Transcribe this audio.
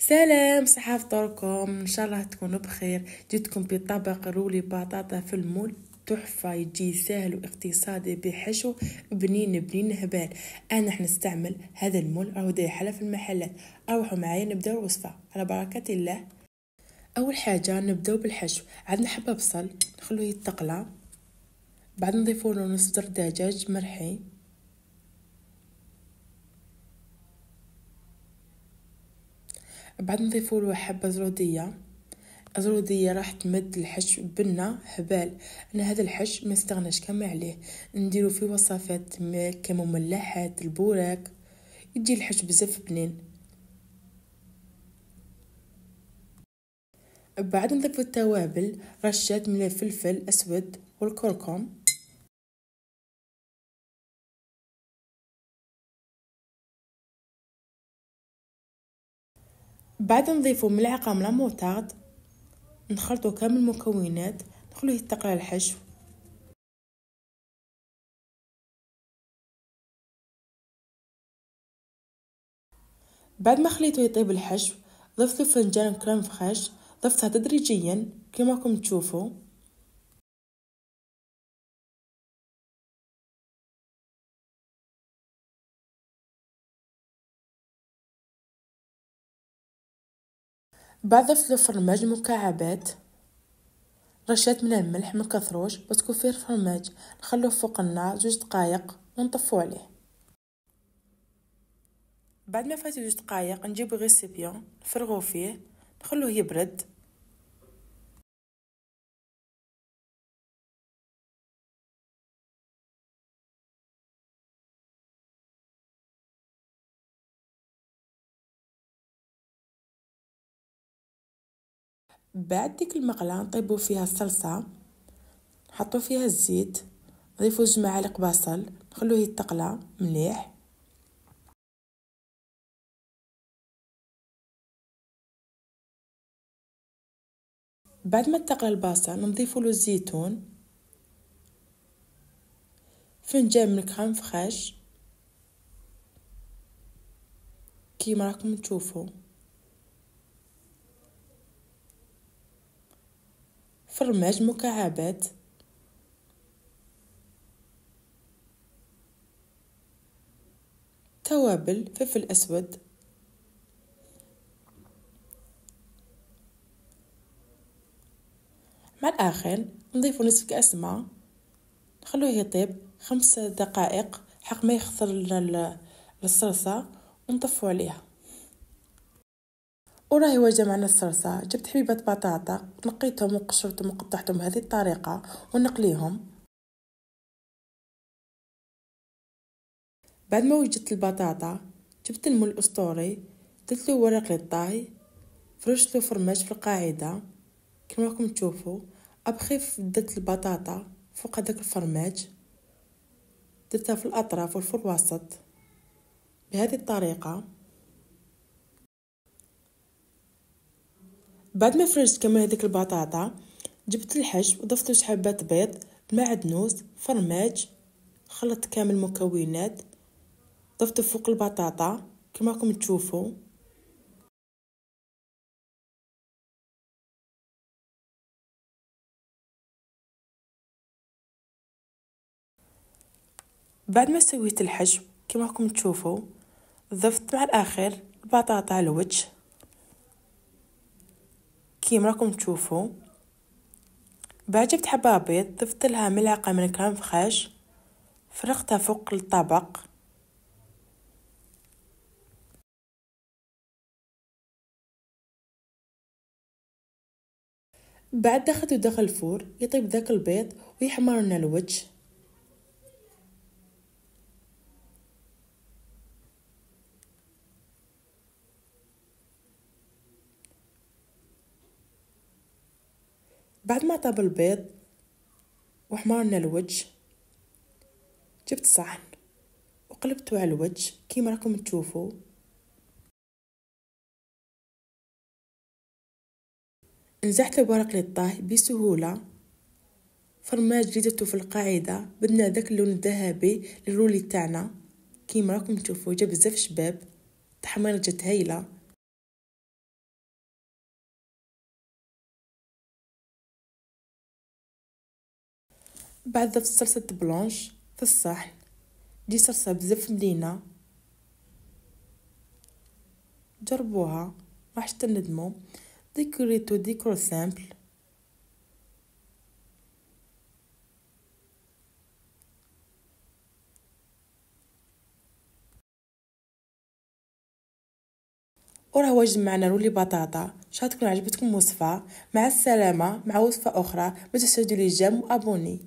سلام، صحة فطوركم ان شاء الله تكونوا بخير. جيتكم بطبق رولي بطاطا في المول تحفة، يجي سهل واقتصادي بحشو بنين بنين هبال. انا حنستعمل هذا المول راهو داير حلا في المحلات. روحوا معايا نبداو الوصفة على بركة الله. اول حاجة نبداو بالحشو. عندنا حبة بصل نخلوه يتقلى، بعد نضيفوا له نص صدر دجاج مرحي، بعد نضيفوا له حبة زرودية راح تمد الحشو بنا هبال. انا هذا الحشو ما استغناش كما عليه، نديرو في وصفات كمملحات البوراك، يجي الحشو بزاف بنين. بعد نضيف التوابل، رشة من الفلفل الاسود والكركم، بعد نضيفو ملعقة من الموتارد، نخلطو كامل المكونات نخلوه يتقلى الحشو. بعد ما خليته يطيب الحشو ضفت فنجان كريم فريش، ضفتها تدريجيا كما راكم تشوفوا. بعد ضفت له فرماج مكعبات، رشات من الملح ما كثروش بس كفير فرماج. نخلوه فوق النار 2 دقايق ونطفو عليه. بعد ما فات 2 دقايق نجيب غيسيبيون نفرغو فيه، نخلوه يبرد. بعد ديك المقله نطيبو فيها الصلصه، نحطو فيها الزيت، نضيفو 2 معالق بصل نخلوه يتقلى مليح. بعد ما تقلى البصل نضيفو له الزيتون، فنجان من كريم فريش كيما راكم تشوفوا، فرماج مكعبات، توابل فلفل اسود، مع الاخر نضيفو نصف كاس ماء، نخلوه يطيب 5 دقائق حق ما يخضر لنا الصلصه ونطفو عليها. وراهي واجده معنا الصلصه. جبت حبيبه بطاطا نقيتهم وقشرتهم وقطعتهم بهذه الطريقه ونقليهم. بعد ما وجدت البطاطا جبت المول الاسطوري، درت له ورق للطهي، فرشت له فرماج في القاعده كما راكم تشوفوا. ابخي درت البطاطا فوق هذاك الفرماج، درتها في الاطراف وفي الوسط بهذه الطريقه. بعد ما فرشت كمان هذيك البطاطا جبت الحشو وضفت له حبات بيض، معدنوس، فرماج، خلطت كامل المكونات ضفته فوق البطاطا كما راكم تشوفوا. بعد ما سويت الحشو كما راكم تشوفوا ضفت مع الاخر البطاطا على الوجه كيما راكم تشوفوا. بعد جبت حبة بيض ضفت لها ملعقة من كريم فريش، فرقتها فوق الطبق. بعد دخلته داخل الفور يطيب ذاك البيض ويحمر لنا الوجه. بعد ما طاب البيض وحمرنا الوجه جبت صحن وقلبته على الوجه كيما راكم تشوفوا. نزحت الورق للطهي بسهولة. فرماج جديدته في القاعدة بدنا ذاك اللون الذهبي للرولي تاعنا كيما راكم تشوفوا، جا بزاف شباب، تحميرة جات هايلة. بعد ضفت صلصة بلونش في الصحن. دي صلصة بزاف ملينة، جربوها راح تندموا. ديكوريتو ديكور سامبل. وراه جمعنا رولي بطاطا. شحال تكون عجبتكم وصفة. مع السلامة مع وصفة اخرى. ما تنسوا ديروا لي جيم وابوني.